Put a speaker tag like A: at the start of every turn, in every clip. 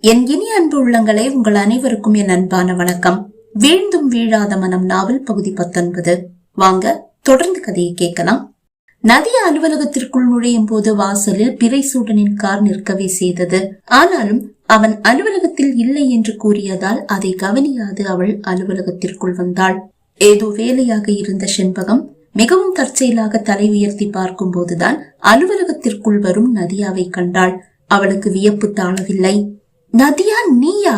A: என் இனி அன்பு உள்ளங்களே, உங்கள் அனைவருக்கும் என் அன்பான வணக்கம். வீழ்ந்தும் வீழாத மனம் நாவல் பகுதி 19. வாங்க தொடர்ந்து கதையை கேட்கலாம். நதியா அலுவலகத்திற்குள் நுழையும் போது வாசலில் பிறைசூடனின் கார் நிற்கவே செய்தது. ஆனாலும் அவன் அலுவலகத்தில் இல்லை என்று கூறியதால் அதை கவனியாது அவள் அலுவலகத்திற்குள் வந்தாள். ஏதோ வேலையாக இருந்த செண்பகம் மிகவும் தற்செயலாக தலை உயர்த்தி பார்க்கும் போதுதான் அலுவலகத்திற்குள் வரும் நதியாவை கண்டாள். அவளுக்கு வியப்பு தாழவில்லை. நதியா, நீயா?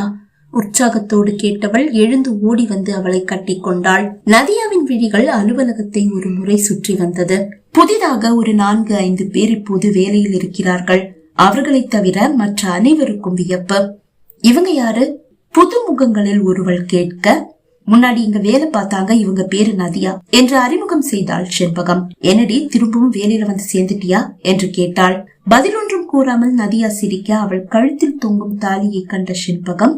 A: உற்சாகத்தோடு கேட்டவள் எழுந்து ஓடி வந்து அவளை கட்டி கொண்டாள். நதியாவின் விழிகள் அலுவலகத்தை ஒரு முறை சுற்றி வந்தது. புதிதாக ஒரு 4-5 பேர் இப்போது வேலையில் இருக்கிறார்கள். அவர்களை தவிர மற்ற அனைவருக்கும் வியப்பு. இவங்க யாரு? புது முகங்களில் ஒருவள் கேட்க, முன்னாடி இங்க வேலை பார்த்தாங்க, இவங்க பேரு நதியா என்று அறிமுகம் செய்தாள் செண்பகம். என்னடி, திரும்பவும் வேலையில வந்து சேர்ந்துட்டியா என்று கேட்டாள். பதிலொன்றும் கூறாமல் நதியா சிரிக்க, அவள் கழுத்தில் தொங்கும் தாலியை கண்ட செண்பகம்,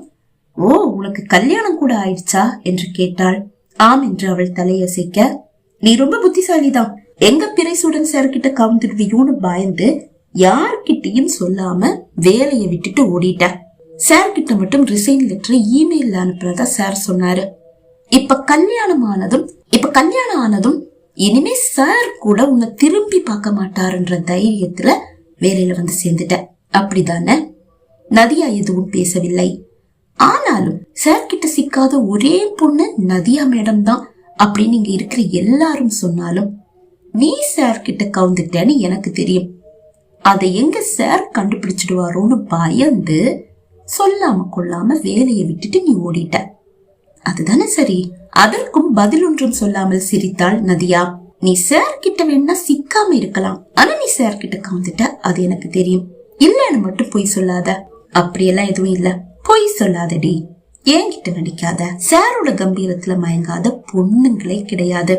A: ஓ, உனக்கு கல்யாணம் கூட ஆயிடுச்சா என்று கேட்டாள். ஆம் என்று அவள் தலையசைக்க, நீ ரொம்ப புத்திசாலிதான். எங்க பிறைசூடன் சார்கிட்ட கவுந்துடுவியோன்னு பயந்து யார்கிட்டையும் சொல்லாம வேலையை விட்டுட்டு ஓடிட்ட. சார் கிட்ட மட்டும் ரிசைன் லெட்டர் இமெயில்ல அனுப்புறதா சார் சொன்னாரு. இப்ப கல்யாணம் ஆனதும் இனிமே சார் கூட உன்னை திரும்பி பார்க்க மாட்டாருன்ற தைரியத்துல வேலையில வந்து சேர்ந்துட்ட, அப்படிதானே? நதியா எதுவும் பேசவில்லை. ஆனாலும் சார் கிட்ட சிக்காத ஒரே பொண்ணு நதியா மேடம் தான் அப்படின்னு இங்க இருக்கிற எல்லாரும் சொன்னாலும் நீ சார் கிட்ட கவுந்துட்டேன்னு எனக்கு தெரியும். அதை எங்க சார் கண்டுபிடிச்சிடுவாரோன்னு பயந்து சொல்லாம கொள்ளாம வேலையை விட்டுட்டு நீ ஓடிட்ட, அதுதானே சரி? அதற்கும் பதில் ஒன்றும் சொல்லாமல் சிரித்தாள் நதியா. நீ சார் கிட்ட வேணா சிக்காம இருக்கலாம், ஆனா நீ சார் கிட்ட கவுந்துட்ட, அது எனக்கு தெரியும். இல்லன்னு மட்டும் பொய் சொல்லாத. அப்படியெல்லாம் எதுவும் இல்ல, பொய் சொல்லாதடி, என்கிட்ட நடிக்காத. சாரோட கம்பீரத்துல மயங்காத பொண்ணுங்களே கிடையாது.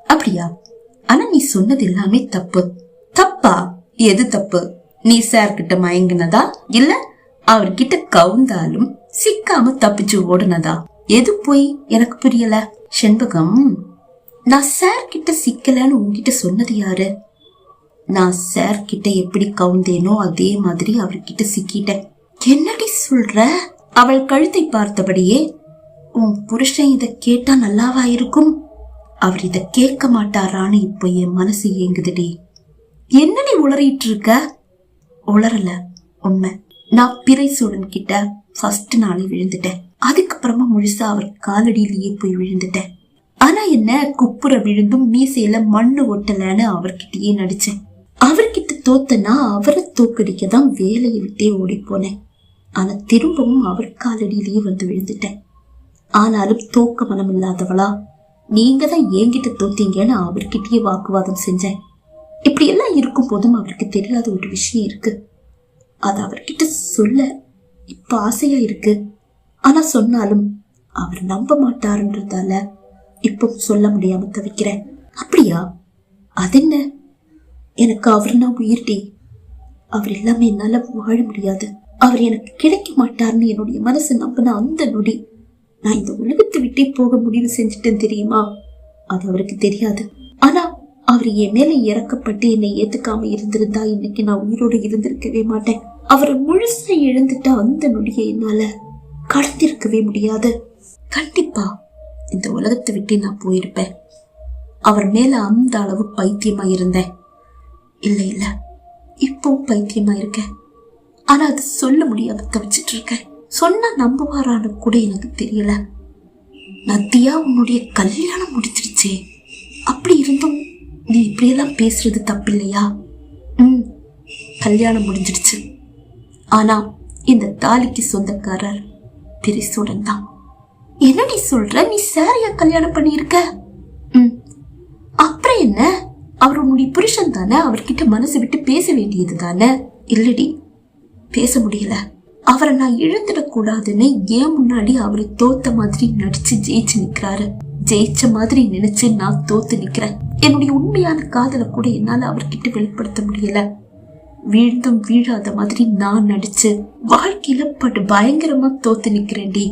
A: அப்படியா? ஆனா நீ சொன்னது எல்லாமே தப்பு. தப்பா? எது தப்பு? நீ சார் கிட்ட மயங்கினதா, இல்ல அவர்கிட்ட கவுந்தாலும் சிக்காம தப்பிச்சு ஓடுனதா? எது போய்? எனக்கு புரியல. செண்பகம், நான் சார் கிட்ட சிக்கலன்னு உன்கிட்ட சொன்னது யாரு? நான் சார் கிட்ட எப்படி கவுந்தேனோ அதே மாதிரி அவர்கிட்ட சிக்கிட்டேன். என்னடி சொல்ற? அவள் கழுத்தை பார்த்தபடியே, உன் புருஷன் இத கேட்டா நல்லாவா இருக்கும்? அவர் இத கேட்க மாட்டாரான்னு இப்ப என் மனசு ஏங்குதுடி. என்னடி உளறிட்டு இருக்க? உளரல, உண்மை. நான் பிறைசூடன் கிட்ட ஃபர்ஸ்ட் நாளே விழுந்துட்டேன். அதுக்கப்புறமா முழுசா அவர் காலடியிலேயே போய் விழுந்துட்டேன். ஆனா என்ன, குப்புற விழுந்தும் மீசையில மண்ணு ஒட்டலன்னு அவர்கிட்டயே நடிச்சேன். அவர்கிட்ட தோத்தனா அவரை தோக்கடிக்கதான் வேலையை விட்டே ஓடி போனேன். ஆனா திரும்பவும் அவர் காலடியிலேயே வந்து விழுந்துட்டேன். ஆனாலும் தோக்க மனம் இல்லாதவளா, நீங்க தான் என்கிட்ட தோத்தீங்கன்னு அவர்கிட்டயே வாக்குவாதம் செஞ்சேன். இப்படி எல்லாம் இருக்கும் போதும் அவருக்கு தெரியாத ஒரு விஷயம் இருக்கு. அது அவர்கிட்ட சொல்ல இப்ப ஆசையா இருக்கு. ஆனா சொன்னாலும் அவர் நம்ப மாட்டாருன்றதால இப்போ சொல்ல முடியாம தவிக்கிறேன். அப்படியா? அது என்ன? எனக்கு அவர்னா உயிர்டி. அவர் இல்லாம என்னால வாழ முடியாது. அவர் எனக்கு கிடைக்க மாட்டார்னு என்னுடைய மனசு நம்பின அந்த நொடி நான் இந்த உலகத்தை விட்டே போக முடிவு செஞ்சுட்டேன், தெரியுமா? அது அவருக்கு தெரியாது. ஆனா அவர் என் மேல இறக்கப்பட்டு என்னை ஏத்துக்காம இருந்திருந்தா இன்னைக்கு நான் உயிரோடு இருந்திருக்கவே மாட்டேன். அவரை முழுசா இழந்துட்டா அந்த நொடியை என்னால கடத்திருக்கவே முடியாது. கண்டிப்பா இந்த உலகத்தை விட்டு நான் போயிருப்பேன். அவர் மேல அந்த அளவு பைத்தியமா இருந்தேன். இல்ல, இப்பவும் பைத்தியமா இருக்கேன். ஆனா அது சொல்ல முடியாம தவிச்சிட்டு இருக்கேன். சொன்னா நம்புவாரான்னு கூட எனக்கு தெரியல. நதியா, உன்னுடைய கல்யாணம் முடிச்சிருச்சே, அப்படி இருந்தும் நீ இப்படியெல்லாம் பேசுறது தப்பில்லையா? கல்யாணம் முடிஞ்சிடுச்சு. ஆனா இந்த தாலிக்கு சொந்தக்காரர் பிறைசூடன் தான். என்னடி சொல்ற? நீ சாரியா கல்யாணம் பண்ணிருக்க? அப்புறம் என்ன, அவர் உன்னுடைய புருஷன் தானே, அவர்கிட்ட மனசு விட்டு பேச வேண்டியது தானே? இல்லடி, பேச முடியல. அவரை நான் இழந்துடக்கூடாதுன்னு ஏன் முன்னாடி அவரை தோத்த மாதிரி நடிச்சு ஜெயிச்சு நிக்கிறாரு. ஜெயிச்ச மாதிரி நினைச்சு நான் தோத்து நிக்கிறேன். என்னுடைய உண்மையான காதலை கூட என்னால அவர்கிட்ட வெளிப்படுத்த முடியல. வீழ்ந்தும் வீழாத மாதிரி நான் நடிச்சு வாழ்க்கையில பட்டு பயங்கரமா தோத்து நிக்கிறேன்டி.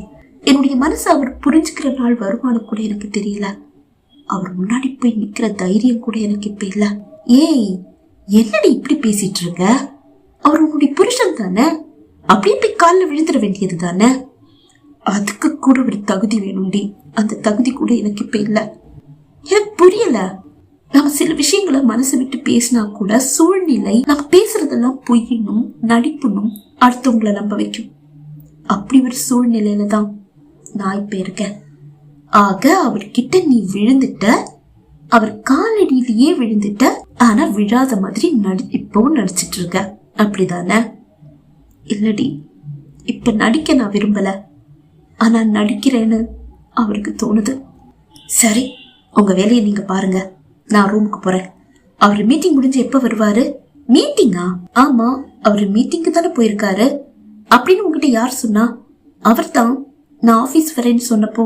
A: என்னுடைய மனசு அவர் புரிஞ்சுக்கிற நாள் வருமானு கூட எனக்கு தெரியல. அவர் முன்னாடி போய் நிக்கிற தைரியம் கூட எனக்கு இப்ப இல்ல. ஏய், என்னடி இப்படி பேசிட்டு இருக்க? அவர் உன்னுடைய புருஷன் தானே? அப்படியே போய் காலில் விழுந்துட வேண்டியது தானே. அதுக்கு கூட ஒரு தகுதி வேணும்டி. அந்த தகுதி கூட எனக்கு இப்ப இல்ல. எனக்கு புரியல. நம்ம சில விஷயங்களை மனசு விட்டு பேசினா கூட சூழ்நிலை நம்ம பேசுறதெல்லாம் பொய்யணும், நடிப்புணும், அடுத்தவங்களை நம்ப வைக்கும். அப்படி ஒரு சூழ்நிலையில தான் நான் இப்ப இருக்கேன். ஆக அவர்கிட்ட நீ விழுந்துட்ட, அவர் காலடியிலேயே விழுந்துட்ட. ஆனா விழாத மாதிரி இப்பவும் நடிச்சிட்டு இருக்க, அப்படிதானே? இல்லடி, இப்ப நடிக்க நான் விரும்பல. ஆனா நடிக்கிறேன்னு அவருக்கு தோணுது. சரி, உங்க வேலையை நீங்க பாருங்க, நான் ரூமுக்கு போறேன். அவரு மீட்டிங் முடிஞ்சு எப்ப வருவாரு? மீட்டிங்கா? ஆமா, அவரு மீட்டிங்கு தானே போயிருக்காரு. அப்படின்னு உங்ககிட்ட யார் சொன்னா? அவர் தான். நான் ஆபீஸ் வரேன்னு சொன்னப்போ,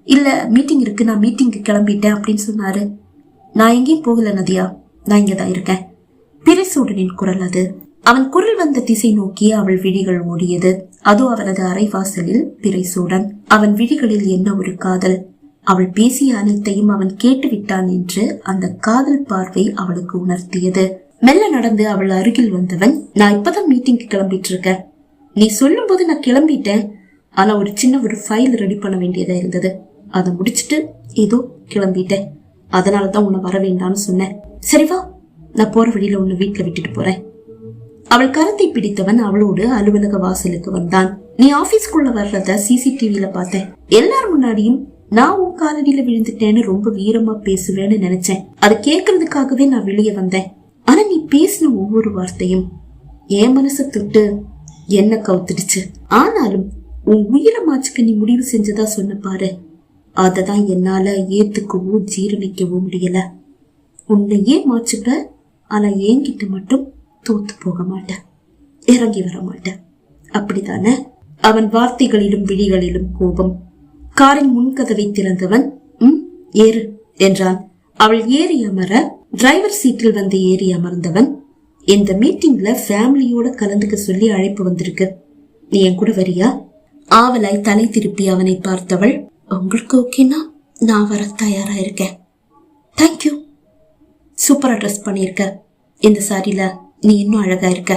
A: இல்ல மீட்டிங் இருக்கு, நான் மீட்டிங்கு கிளம்பிட்டேன் அப்படின்னு சொன்னாரு. நான் எங்கேயும் போகல நதியா, நான் இங்கதான் இருக்கேன். பிறைசூடனின் குரல் அது. அவன் குரல் வந்த திசை நோக்கி அவள் விழிகள் மூடியது. அதோ அவனது அரைவாசலில் பிறைசூடன். அவன் விழிகளில் என்ன ஒரு காதல்! அவள் பேசிய அனைத்தையும் அவன் கேட்டு விட்டான் என்று அந்த காதல் பார்வை அவளுக்கு உணர்த்தியது. மெல்ல நடந்து அவள் அருகில் வந்தவன், நான் இப்பதான் மீட்டிங்க்கு கிளம்பிட்டு இருக்கேன். நீ சொல்லும் போது நான் கிளம்பிட்டேன். ஆனா ஒரு சின்ன ஒரு ஃபைல் ரெடி பண்ண வேண்டியதா இருந்தது. அதை முடிச்சுட்டு ஏதோ கிளம்பிட்டேன். அதனாலதான் உன்னை வர வேண்டாம்னு சொன்னேன். சரிவா, நான் போற வழியில உன்னை வீட்டுல விட்டுட்டு போறேன். அவள் கரத்தை பிடித்தவன் அவளோடு அலுவலக வாசலுக்கு வந்தான். நீ ஆபீஸ்க்குள்ள வர்றத சிசிடிவில பார்த்தேன். எல்லாரும் முன்னாடியும் நான் உன் காலடியில விழுந்துட்டேன்னு ரொம்ப வீரமா பேசுவேன்னு நினைச்சேன். அதை கேட்கறதுக்காகவே நான் வெளியே வந்தேன். ஆனா நீ பேசின ஒவ்வொரு வார்த்தையும் என் மனசை தொட்டு என்ன கவுத்துடுச்சு. ஆனாலும் உன் உயிரை மாச்சுக்க நீ முடிவு செஞ்சதா சொன்ன பாரு, அததான் என்னால ஏத்துக்கவோ ஜீரணிக்கவோ முடியல. உன்னையே மாச்சுப்ப, ஆனா என்கிட்ட மட்டும் தோத்து போக மாட்டேன், இறங்கி வர மாட்டேன், அப்படித்தானே? அவன் வார்த்தைகளிலும் விழிகளிலும் கோபம். காரின் முன்கதவை திறந்தவன், ஏறு என்றான். அவள் ஏறி அமர டிரைவர் சீட்டில் வந்து ஏறி அமர்ந்தவன், இந்த மீட்டிங்ல ஃபேமிலியோட கலந்துக்க சொல்லி அழைப்பு வந்திருக்கு, நீ என் கூட வரியா? ஆவலாய் தலை திருப்பி அவனை பார்த்தவள், உங்களுக்கு ஓகேனா நான் வர தயாரா இருக்கேன். தேங்க்யூ, சூப்பரா ட்ரெஸ் பண்ணிருக்க. இந்த சாரியில நீ இன்னும் அழகா இருக்க.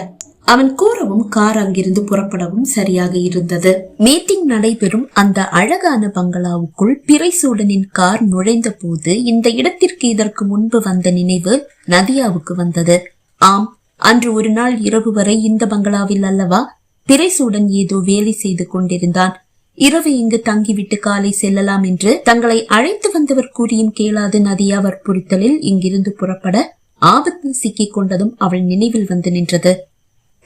A: அவன் கூறவும் கார் அங்கிருந்து புறப்படவும் சரியாக இருந்தது. மீட்டிங் நடைபெறும் அந்த அழகான பங்களாவுக்குள் பிறைசூடனின் கார் நுழைந்த போது இந்த இடத்திற்கு இதற்கு முன்பு வந்த நினைவு நதியாவுக்கு வந்தது. ஆம், அன்று ஒரு நாள் இரவு வரை இந்த பங்களாவில் அல்லவா பிறைசூடன் ஏதோ வேலை செய்து கொண்டிருந்தான். இரவு இங்கு தங்கிவிட்டு காலை செல்லலாம் என்று தங்களை அழைத்து வந்தவர் கூறியும் கேளாது நதியா வற்புறுத்தலில் இங்கிருந்து புறப்பட ஆபத்தில் சிக்கிக் கொண்டதும் அவள் நினைவில் வந்து நின்றது.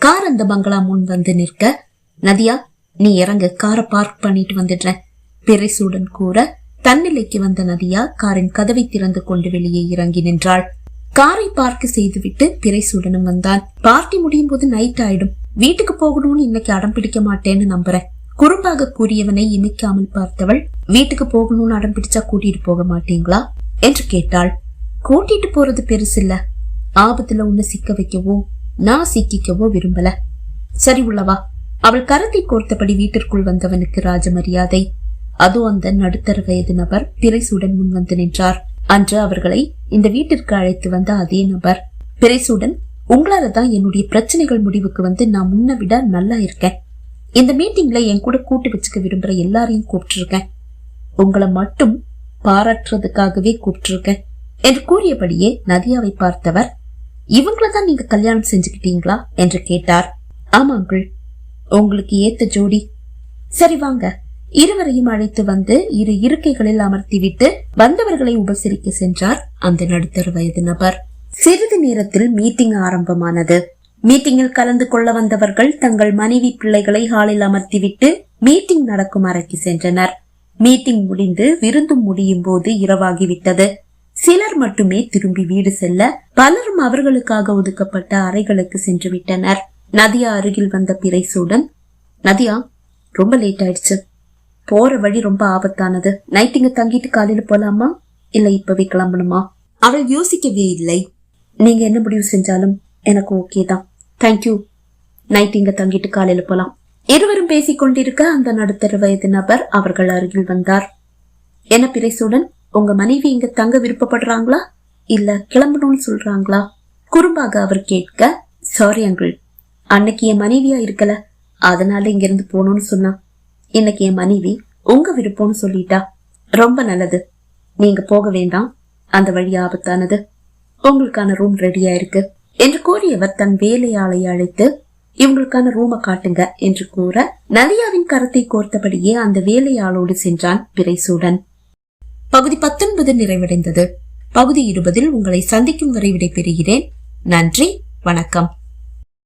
A: கார் அந்த பங்களா முன் வந்து நிற்க, நதியா நீ இறங்க, காரை பார்க் பண்ணிட்டு வந்துடுறேன் பிறைசூடன் கூற, தன்னிலைக்கு வந்த நதியா காரின் கதவை திறந்து கொண்டு வெளியே இறங்கி நின்றாள். காரை பார்க் செய்துவிட்டு பிறைசூடனும் வந்தான். பார்ட்டி முடியும் போது நைட் ஆயிடும், வீட்டுக்கு போகணும்னு இன்னைக்கு அடம் பிடிக்க மாட்டேன்னு நம்புறேன். குறும்பாக கூறியவனை இமைக்காமல் பார்த்தவள், வீட்டுக்கு போகணும்னு அடம் பிடிச்சா கூட்டிட்டு போக மாட்டீங்களா என்று கேட்டாள். கூட்டிட்டு போறது பெருசு இல்ல, ஆபத்துல உன்னை சிக்க வைக்கவோ நான் சிக்கிக்கவோ விரும்பல. சரி உள்ளவா. அவள் கரத்தை கோர்த்தபடி வீட்டிற்குள் வந்தவனுக்கு ராஜ மரியாதை. அதோ அந்த நடுத்தர வயது நபர் பிறைசூடன் முன் வந்து நின்றார். அன்று அவர்களை இந்த வீட்டிற்கு அழைத்து வந்த அதே நபர். பிறைசூடன், உங்களாலதான் என்னுடைய பிரச்சனைகள் முடிவுக்கு வந்து நான் முன்ன விட நல்லா இருக்கேன். இந்த மீட்டிங்ல என் கூட கூட்டு வச்சுக்க விரும்புற எல்லாரையும் கூப்பிட்டுருக்கேன். உங்களை மட்டும் பாராட்டுறதுக்காகவே கூப்பிட்டுருக்கேன் என்று கூறியபடியே நதியாவை பார்த்தவர், இவங்களதான் நீங்க கல்யாணம் செஞ்சுக்கிட்டீங்களா என்று கேட்டார். ஆமா அங்கிள், உங்களுக்கு ஏத்த ஜோடி. சரி வாங்க. இருவரையும் அழைத்து வந்து இரு இருக்கைகளில் அமர்த்திவிட்டு வந்தவர்களை உபசரிக்க சென்றார் அந்த நடுத்தர வயது நபர். சிறிது நேரத்தில் மீட்டிங் ஆரம்பமானது. மீட்டிங்கில் கலந்து கொள்ள வந்தவர்கள் தங்கள் மனைவி பிள்ளைகளை ஹாலில் அமர்த்திவிட்டு மீட்டிங் நடக்கும் அறைக்கு சென்றனர். மீட்டிங் முடிந்து விருந்தும் முடியும் போது இரவாகிவிட்டது. சிலர் மட்டுமே திரும்பி வீடு செல்ல, பலரும் அவர்களுக்காக ஒதுக்கப்பட்ட அறைகளுக்கு சென்று விட்டனர். நதியா அருகில் வந்த பிறைசூடன், நதியா ரொம்ப லேட் ஆயிடுச்சு, போற வழி ரொம்ப ஆபத்தானது, நைட் இங்க தங்கிட்டு காலையில போலாமா இல்ல இப்பவே கிளம்பணுமா? அவள் யோசிக்கவே இல்லை. நீங்க என்ன முடிவு செஞ்சாலும் எனக்கு ஓகே தான், தேங்க்யூ, நைட் இங்க தங்கிட்டு காலையில போலாம். இருவரும் பேசிக் கொண்டிருக்க அந்த நடுத்தர வயது நபர் அவர்கள் அருகில் வந்தார். என்ன பிறைசூடன், உங்க மனைவி இங்க தங்க விருப்பப்படுறாங்களா இல்ல கிளம்பணும்னு சொல்றாங்களா? குறும்பாக அவர் கேட்க, சாரி அங்கிள், அன்னைக்கு என் மனைவியா இருக்கல, அதனால இங்கிருந்து போகணும்னு சொன்னா. இன்னைக்கு என் மனைவி உங்க விருப்பம்னு சொல்லிட்டா. ரொம்ப நல்லது, நீங்க போக வேண்டாம், அந்த வழி ஆபத்தானது, உங்களுக்கான ரூம் ரெடியா இருக்கு என்று கூறியவர் தன் வேலையாளை அழைத்து இவங்களுக்கான ரூமை காட்டுங்க என்று கூற நதியாவின் கரத்தை கோர்த்தபடியே அந்த வேலையாளோடு சென்றான் பிறைசூடன். பகுதி 19 நிறைவடைந்தது. பகுதி 20 உங்களை சந்திக்கும் வரை விடை பெறுகிறேன். நன்றி, வணக்கம்.